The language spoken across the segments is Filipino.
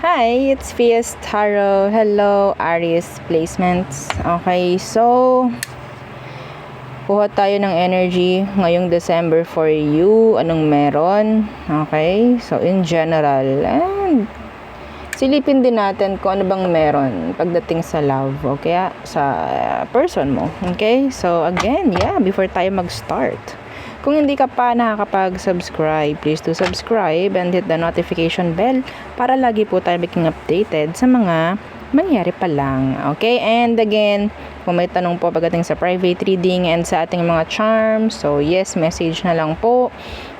Hi, it's Fias Tarot. Hello, Aries placements. Okay, so kuha tayo ng energy ngayong December for you. Anong meron? Okay, so in general, and silipin din natin kung ano bang meron pagdating sa love o kaya sa person mo. Okay, so again, before tayo mag-start, kung hindi ka pa nakakapag-subscribe, please do subscribe and hit the notification bell para lagi po tayo maging updated sa mga mangyari pa lang. Okay? And again, kung may tanong po pagdating sa private reading and sa ating mga charms, so yes, message na lang po,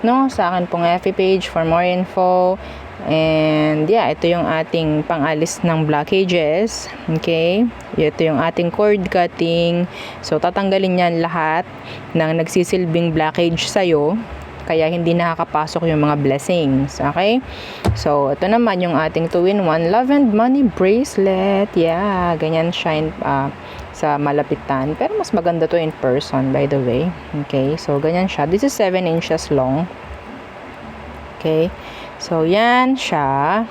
no, sa akin pong FB page for more info. And ito yung ating pangalis ng blockages. Okay? Ito yung ating cord cutting. So, tatanggalin yan lahat ng nagsisilbing blockage sa'yo. Kaya hindi nakakapasok yung mga blessings. Okay? So, ito naman yung ating 2-in-1 Love and Money Bracelet. Yeah, ganyan siya sa malapitan. Pero mas maganda to in person, by the way. Okay? So, ganyan siya. This is 7 inches long. Okay? So, yan siya.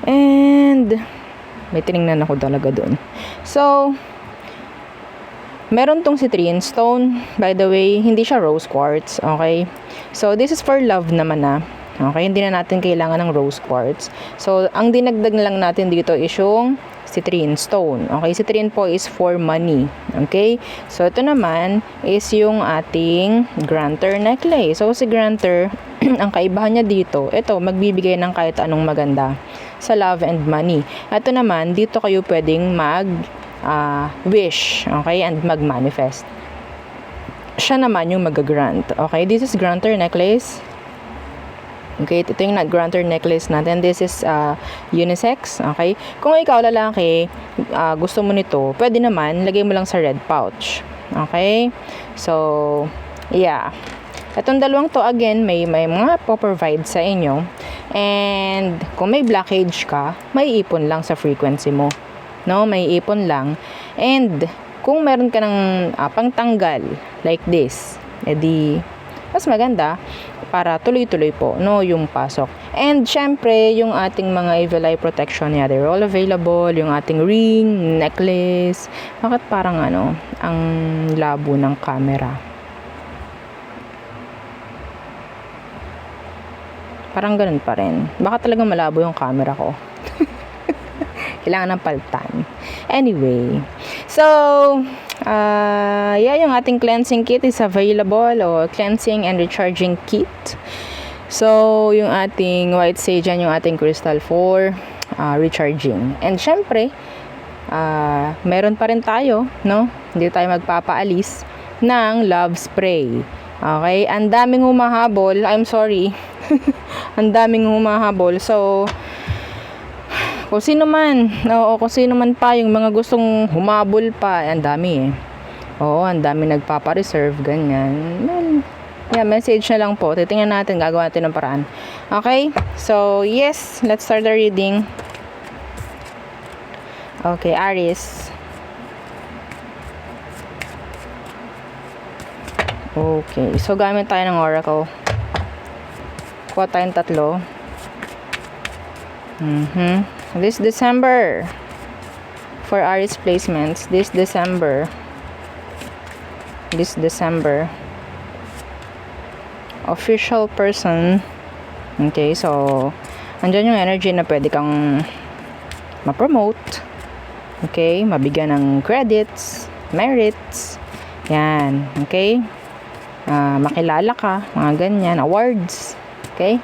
And, may tinignan ako talaga dun. So, meron tong citrine stone. By the way, hindi siya rose quartz. Okay? So, this is for love naman na. Okay? Hindi na natin kailangan ng rose quartz. So, ang dinagdag na lang natin dito is yung citrine stone. Okay? Citrine po is for money. Okay? So, ito naman is yung ating granter necklace. So, si granter, ang kaibahan niya dito, ito, magbibigay ng kahit anong maganda sa love and money. Ito naman, dito kayo pwedeng wish, okay, and mag-manifest. Siya naman yung mag-grant. Okay, this is granter necklace. Okay, ito yung granter necklace natin. This is unisex. Okay, kung ikaw lalaki, gusto mo nito, pwede naman, lagay mo lang sa red pouch. Okay, so, Itong dalawang to, again, may mga po-provide sa inyo. And, kung may blockage ka, may ipon lang sa frequency mo. No? May ipon lang. And, kung meron ka ng pangtanggal, like this, edi, mas maganda para tuloy-tuloy po, no, yung pasok. And, syempre, yung ating mga evil eye protection, they're all available. Yung ating ring, necklace. Bakit parang, ang labo ng camera? Parang ganun pa rin. Baka talagang malabo yung camera ko. Kailangan ng paltan. Anyway. So, yung ating cleansing kit is available. O cleansing and recharging kit. So, yung ating white sage yan, yung ating crystal for recharging. And syempre, meron pa rin tayo, no? Hindi tayo magpapaalis ng love spray. Okay? Ang daming humahabol. I'm sorry. Ang daming humahabol. So, kung sino man pa yung mga gustong humabol pa, ang dami Oo, ang dami nagpapa-reserve, ganyan. Well, message na lang po. Titingnan natin, gagawa natin ng paraan. Okay? So, yes, let's start the reading. Okay, Aries. Okay, so gamit tayo ng oracle. Kuha tayong 3. This December, for Aries placements, this December, official person. Okay, so, andyan yung energy na pwede kang ma-promote. Okay, mabigyan ng credits, merits. Yan, okay. Makilala ka, mga ganyan, awards. Okay?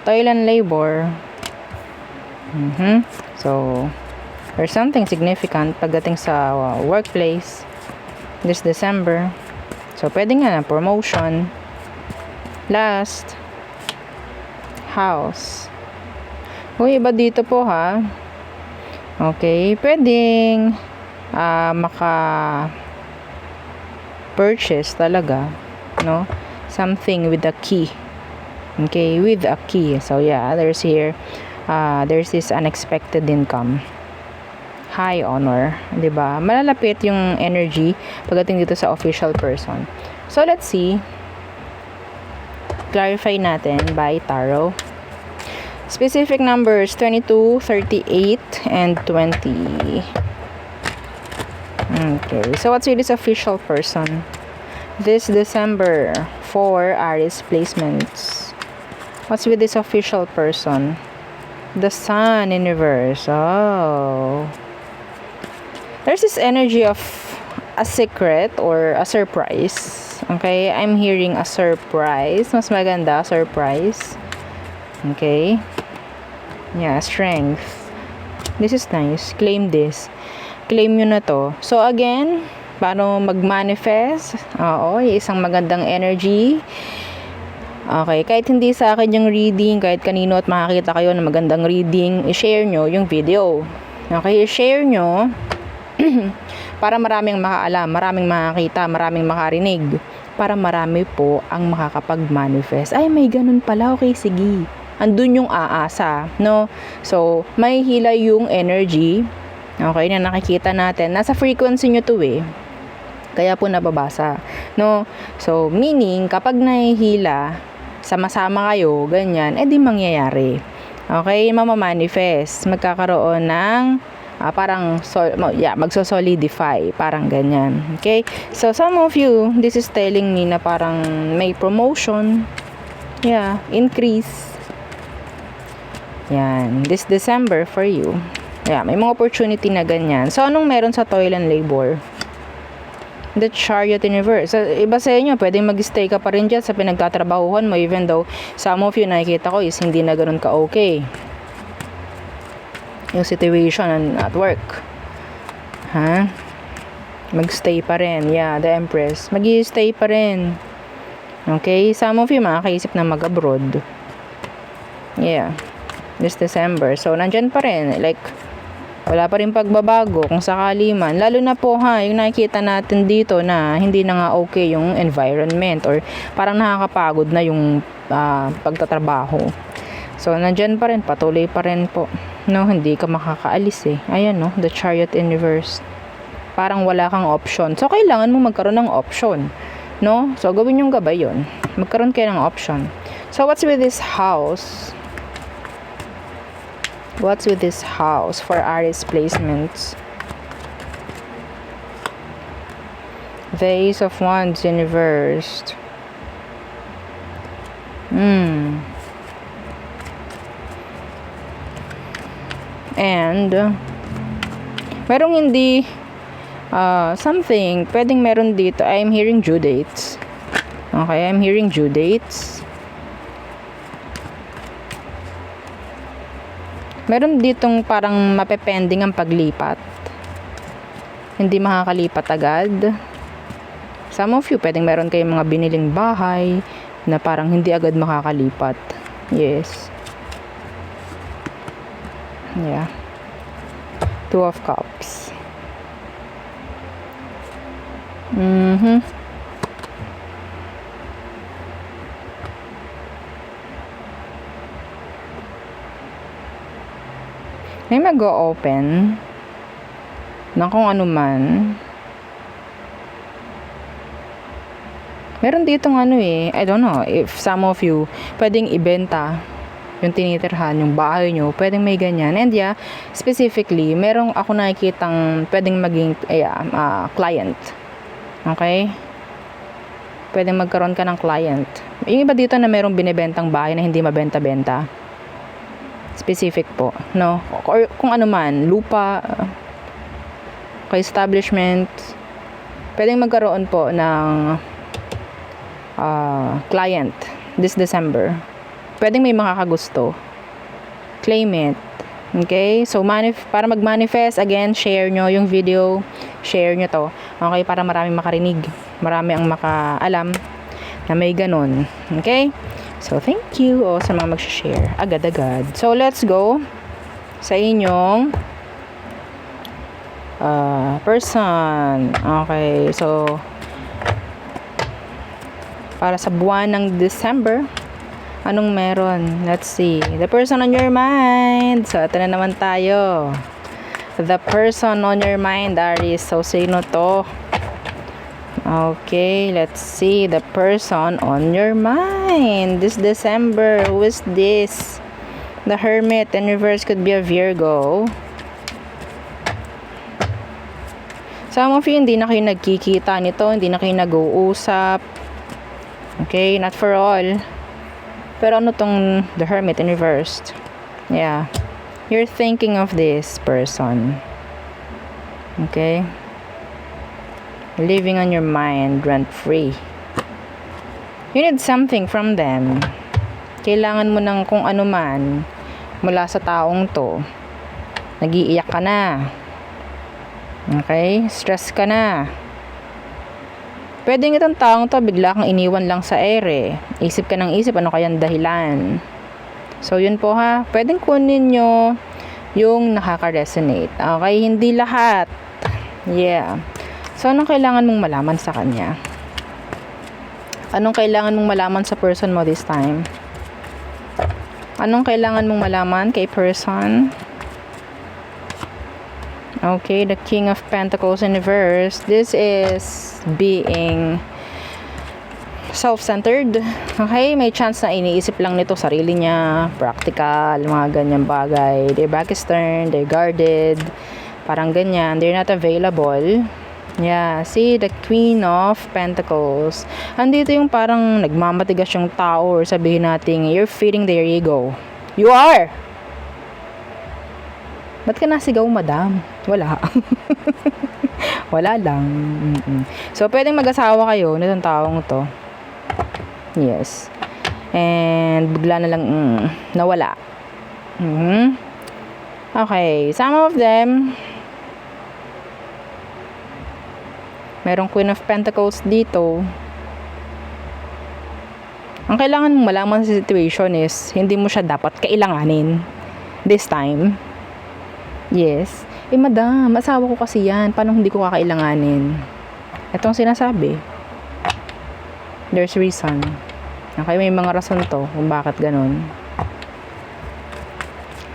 Toil and labor. So, there's something significant pagdating sa workplace this December. So, pwede nga na promotion. Last, house. Uy, iba dito po ha. Okay, pwedeng maka-purchase talaga, no? Something with a key. Okay, with a key. So, there's this unexpected income. High honor. Diba? Malalapit yung energy pagdating dito sa official person. So, let's see. Clarify natin by tarot. Specific numbers 22, 38, and 20. Okay, so what's with this official person? This December for Aries placements. What's with this official person? The Sun universe. Oh. There's this energy of a secret or a surprise. Okay, I'm hearing a surprise. Mas maganda, surprise. Okay. Yeah, strength. This is nice. Claim this. Claim nyo na to. So again, paano mag-manifest? Oo, isang magandang energy. Okay, kahit hindi sa akin yung reading, kahit kanino at makakita kayo ng magandang reading, i-share nyo yung video. Okay, i-share nyo para maraming makaalam, maraming makakita, maraming makarinig. Para marami po ang makakapag-manifest. Ay, may ganun pala. Okay, sige. Andun yung aasa, no? So, may hila yung energy. Okay, na nakikita natin. Nasa frequency nyo to eh. Kaya po nababasa. No? So, meaning, kapag nahihila, sama-sama kayo, ganyan, di mangyayari. Okay, mamamanifest. Magkakaroon ng, parang, magso-solidify. Parang ganyan. Okay? So, some of you, this is telling me na parang may promotion. Yeah, increase. Yan. This December for you. Yeah, may mga opportunity na ganyan. So, anong meron sa toil and labor? The Chariot universe. So, iba sa inyo, pwedeng mag-stay ka pa rin dyan sa pinagtatrabahuhan mo, even though some of you nakikita ko is hindi na ganun ka-okay. Yung situation at work. Ha? Mag-stay pa rin. Yeah, the Empress. Mag-stay pa rin. Okay? Some of you makakaisip na mag-abroad. Yeah. This December. So, nandyan pa rin. Like, wala pa rin pagbabago kung sakali man. Lalo na po yung nakikita natin dito na hindi na nga okay yung environment or parang nakakapagod na yung pagtatrabaho. So, nandyan pa rin. Patuloy pa rin po. No, hindi ka makakaalis eh. Ayan no, the Chariot universe. Parang wala kang option. So, kailangan mo magkaroon ng option. No? So, gawin yung gabay yun. Magkaroon kayo ng option. So, what's with this house? What's with this house for Aries placements? The Ace of Wands reversed. And merong hindi something, pwedeng meron dito. I'm hearing due dates. Okay, I'm hearing due dates. Meron ditong parang mapepending ang paglipat. Hindi makakalipat agad. Some of you, pwedeng meron kayong mga biniling bahay na parang hindi agad makakalipat. Yes. Yeah. Two of Cups. May mag-o-open na kung ano man. Meron ditong I don't know, if some of you pwedeng ibenta yung tinitirhan, yung bahay nyo, pwedeng may ganyan. And yeah, specifically, merong ako nakikitang pwedeng maging client. Okay? Pwedeng magkaroon ka ng client. Yung iba dito na merong binibentang bahay na hindi mabenta-benta. Specific po, no? Or kung ano man, lupa, establishment, pwedeng magkaroon po ng client this December. Pwedeng may makakagusto. Claim it. Okay? So, para mag-manifest, again, share nyo yung video. Share nyo to. Okay? Para maraming makarinig. Marami ang makaalam na may ganun. Okay? So, thank you sa mga mag-share. Agad-agad. So, let's go sa inyong person. Okay. So, para sa buwan ng December, anong meron? Let's see. The person on your mind. So, ito na naman tayo. The person on your mind, Aries. So, sino to? Okay, let's see the person on your mind this December. Who is this? The Hermit in reverse could be a Virgo. Some of you, hindi na kayo nagkikita nito, hindi na kayo nag-uusap. Okay, not for all. Pero ano tong the Hermit in reverse? Yeah. You're thinking of this person. Okay? Living on your mind, rent-free. You need something from them. Kailangan mo ng kung ano man mula sa taong to. Nag-iiyak ka na. Okay? Stress ka na. Pwedeng itong taong to bigla kang iniwan lang sa ere. Isip ka ng isip, ano kayang dahilan? So, yun po ha. Pwedeng kunin nyo yung nakaka-resonate. Okay? Hindi lahat. Yeah. So, anong kailangan mong malaman sa kanya? Anong kailangan mong malaman sa person mo this time? Anong kailangan mong malaman kay person? Okay, the King of Pentacles in reverse. This is being self-centered. Okay, may chance na iniisip lang nito sarili niya, practical, mga ganyang bagay. Their back is turned, they're guarded, parang ganyan. They're not available. Yeah, see, the Queen of Pentacles. Andito yung parang nagmamatigas yung tao, or sabihin natin, you're feeding their ego. You are! Ba't ka nasigaw, madam? Wala. Wala lang. So, pwedeng mag-asawa kayo nitong taong to. Yes. And, bigla na lang, nawala. Okay. Some of them, merong Queen of Pentacles dito. Ang kailangan mong malaman sa situation is, hindi mo siya dapat kailanganin. This time. Yes. Madam, asawa ko kasi yan. Paano hindi ko kakailanganin? Ito ang sinasabi. There's reason. Okay, may mga rason to kung bakit ganun.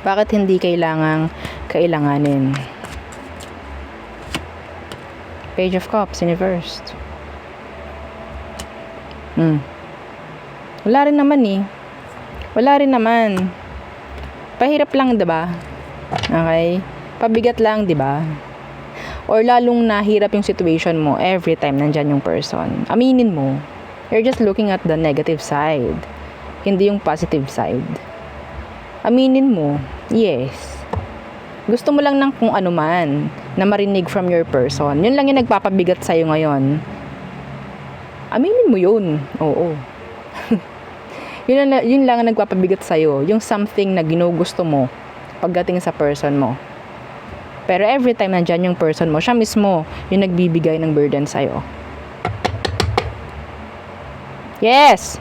Bakit hindi kailanganin? Page of Cups in reverse. Wala rin naman eh. Wala rin naman. Pahirap lang, diba? Okay? Pabigat lang, diba? Or lalong nahirap yung situation mo every time nandyan yung person. Aminin mo. You're just looking at the negative side. Hindi yung positive side. Aminin mo. Yes. Gusto mo lang ng kung ano man na marinig from your person. Yun lang yung nagpapabigat sa'yo ngayon. Aminin mo yun. Oo. Yun lang ang nagpapabigat sa'yo. Yung something na ginugusto mo pagdating sa person mo. Pero every time nandyan yung person mo, siya mismo yung nagbibigay ng burden sa'yo. Yes!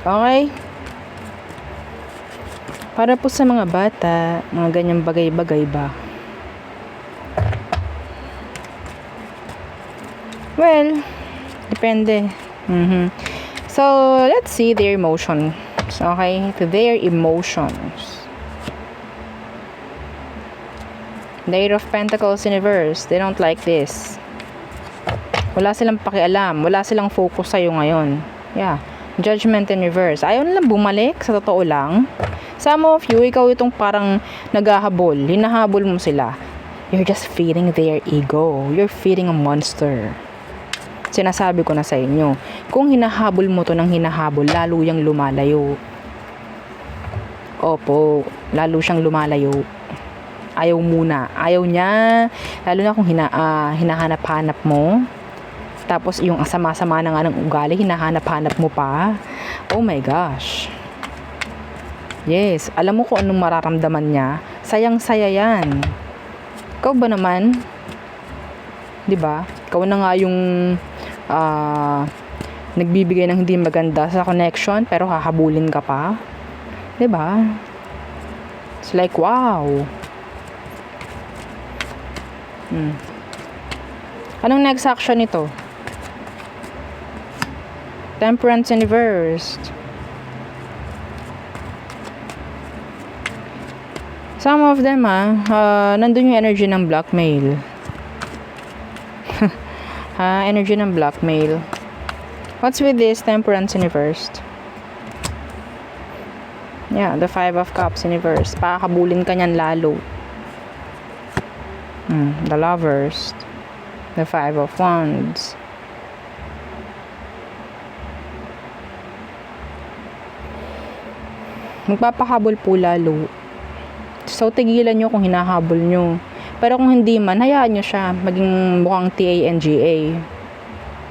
Okay? Para po sa mga bata, mga ganyang bagay-bagay ba? Well, depende. So, let's see their emotions. Okay? To their emotions. The Eight of Pentacles in reverse. They don't like this. Wala silang pakialam. Wala silang focus sa'yo ngayon. Yeah. Judgment in reverse. Ayaw nilang bumalik. Sa totoo lang. Some of you, ikaw itong parang naghahabol. Hinahabol mo sila. You're just feeding their ego. You're feeding a monster. Sinasabi ko na sa inyo, kung hinahabol mo to ng hinahabol, lalo yang lumalayo. Opo, lalo siyang lumalayo. Ayaw muna. Ayaw niya. Lalo na kung hinahanap-hanap mo. Tapos yung sama-sama na nga ng ugali, hinahanap-hanap mo pa. Oh my gosh. Yes, alam mo kung anong mararamdaman niya. Sayang-saya yan. Ikaw ba naman? 'Di ba? Ikaw na nga yung nagbibigay ng hindi maganda sa connection, pero hahabulin ka pa. 'Di ba? It's like, wow. Anong next action nito? Temperance in reverse. Some of them nandun yung energy ng blackmail. Energy ng blackmail. What's with this Temperance in reverse? Yeah, the 5 of Cups in reverse. Pakakabulin ka niyan lalo. The Lovers. The 5 of Wands. Magpapahabol po lalo. So, tigilan nyo kung hinahabol nyo. Pero kung hindi man, hayaan nyo siya. Maging mukhang TANGA.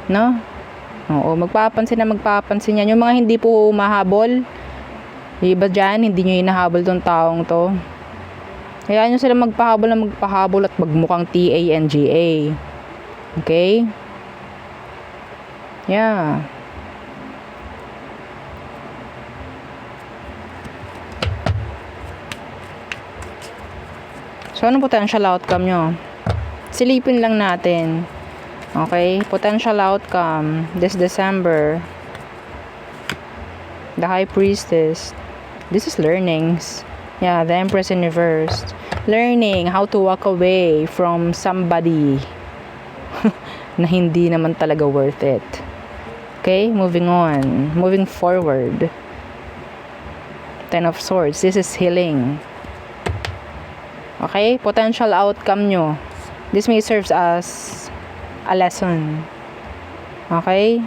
No? Oo, magpapansin yan. Yung mga hindi po mahabol, iba dyan, hindi nyo hinahabol tong taong to. Hayaan nyo sila magpahabol at magmukhang TANGA. Okay? Yeah. So, anong potential outcome nyo? Silipin lang natin. Okay? Potential outcome this December. The High Priestess. This is learnings. Yeah, the Empress in reverse. Learning how to walk away from somebody na hindi naman talaga worth it. Okay? Moving on. Moving forward. 10 of Swords. This is healing. Okay? Potential outcome nyo. This may serve as a lesson. Okay?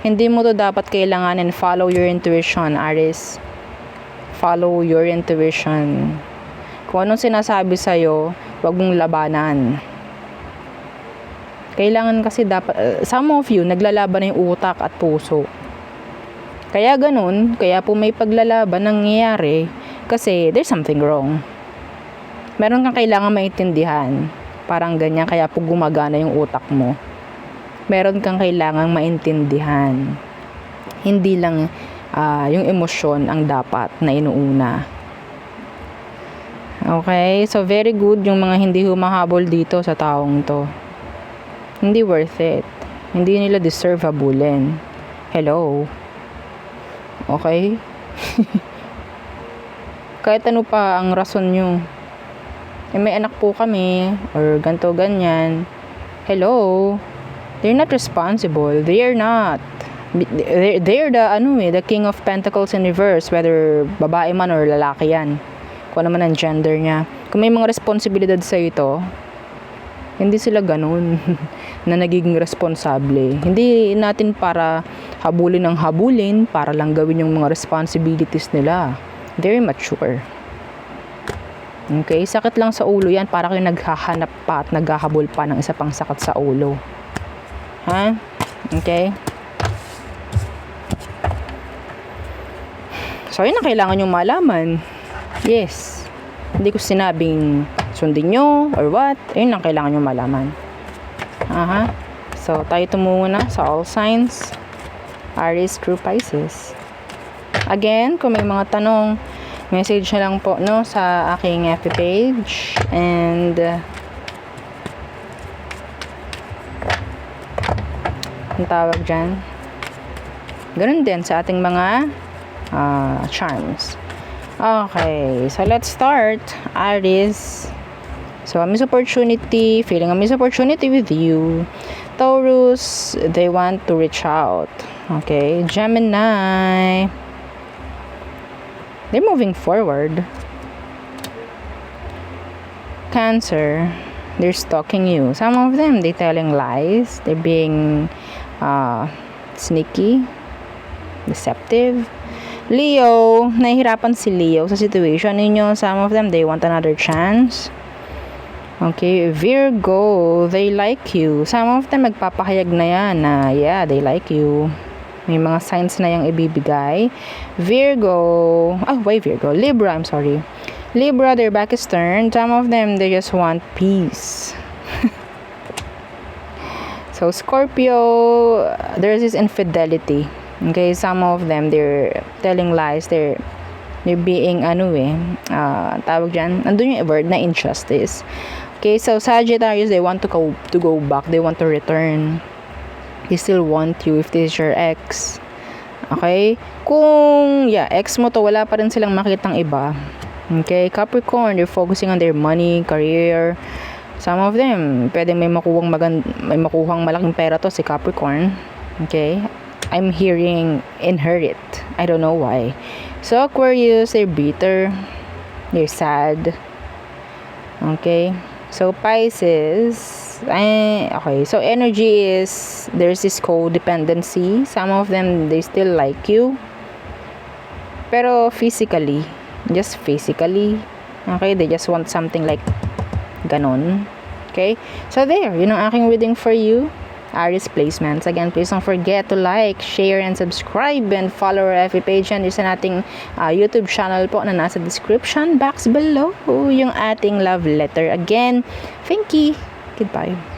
Hindi mo to dapat kailanganin. Follow your intuition, Aries. Follow your intuition. Kung anong sinasabi sa'yo, huwag mong labanan. Kailangan kasi dapat, some of you, naglalaban na yung utak at puso. Kaya ganun, kaya po may paglalaban nangyayari kasi there's something wrong. Meron kang kailangan maintindihan. Parang ganyan, kaya po gumagana yung utak mo. Meron kang kailangang maintindihan. Hindi lang yung emosyon ang dapat na inuuna. Okay? So, very good yung mga hindi humahabol dito sa taong to. Hindi worth it. Hindi nila deserve habulin. Hello? Okay? Kahit ano pa ang rason nyo. May anak po kami, or ganto ganyan. Hello? They're not responsible. They are not. They're the King of Pentacles in reverse, whether babae man or lalaki yan. Kung ano man ang gender niya. Kung may mga responsibilidad sa ito, hindi sila ganun na nagiging responsable. Hindi natin para habulin ng habulin, para lang gawin yung mga responsibilities nila. Very mature. Okay? Sakit lang sa ulo yan, para kayo naghahanap pa at naghahabol pa ng isa pang sakit sa ulo. Ha? Okay? So, yun ang kailangan nyo malaman. Yes. Hindi ko sinabing sundin nyo or what. Ayun ang kailangan nyo malaman. Aha. So, tayo tumuna sa all signs. Aries through Pisces. Again, kung may mga tanong, message na lang po, no, sa aking FB page. And, ang tawag dyan. Ganun din sa ating mga charms. Okay, so let's start. Aries. So, a miss opportunity, feeling a miss opportunity with you. Taurus, they want to reach out. Okay, Gemini. They're moving forward. Cancer, they're stalking you. Some of them, they're telling lies. They're being sneaky, deceptive. Leo, nahihirapan si Leo sa situation ninyo. Some of them, they want another chance. Okay, Virgo, they like you. Some of them, magpapahayag na yan na, yeah, they like you. May mga signs na yung ibibigay. Virgo, Virgo? Libra, I'm sorry. Libra, their back is turned. Some of them, they just want peace. So, Scorpio, there's this infidelity. Okay, some of them, they're telling lies. They're being, tawag dyan, andun yung word na injustice. Okay, so Sagittarius, they want to go back. They want to return. They still want you if this is your ex. Okay? Kung, ex mo to, wala pa rin silang makitang iba. Okay? Capricorn, they're focusing on their money, career. Some of them, pwede may makuhang malaking pera to si Capricorn. Okay? I'm hearing inherit. I don't know why. So, Aquarius, they're bitter. They're sad. Okay? So, Pisces, okay. So, energy is, there's this codependency. Some of them, they still like you. Pero physically, just physically, okay? They just want something like ganon. Okay? So there, yun ang aking reading for you. Aries placements. Again, please don't forget to like, share, and subscribe, and follow our FB page. And isa nating YouTube channel po na nasa description box below. Yung ating love letter. Again, thank you. Goodbye.